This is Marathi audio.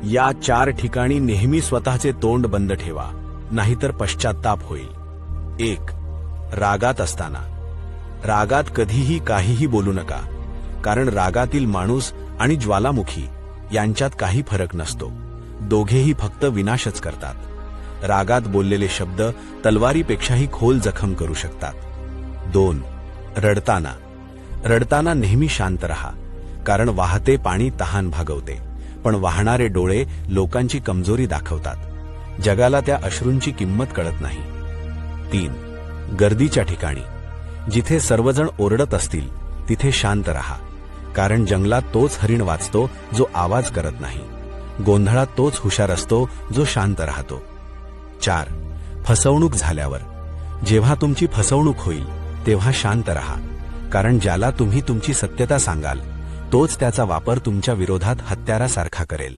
या 4 ठिकाणी नेहमी स्वतःचे तोंड बंद ठेवा, नाहीतर पश्चात्ताप होईल. 1. रागात असताना. रागात कधीही काहीही बोलू नका, कारण रागातील माणूस आणि ज्वालामुखी यांच्यात काही फरक नसतो. दोघेही फक्त विनाशच करतात. रागात बोललेले शब्द तलवारीपेक्षाही खोल जखम करू शकतात. 2. रडताना. रडताना नेहमी शांत रहा, कारण वाहते पाणी तहान भागवते, पण वाहणारे डोळे लोकांची कमजोरी दाखवतात. जगाला त्या अश्रूंची किंमत कळत नाही. 3. गर्दीच्या ठिकाणी. जिथे सर्वजण ओरडत असतील तिथे शांत रहा, कारण जंगलात तोच हरिण वाचतो जो आवाज करत नाही. गोंधळात तोच हुशार असतो जो शांत राहतो. 4. फसवणूक झाल्यावर. जेव्हा तुमची फसवणूक होईल तेव्हा शांत रहा, कारण ज्याला तुम्ही तुमची सत्यता सांगाल तोच त्याचा वापर तुमच्या विरोधात हत्यारासारखा करेल.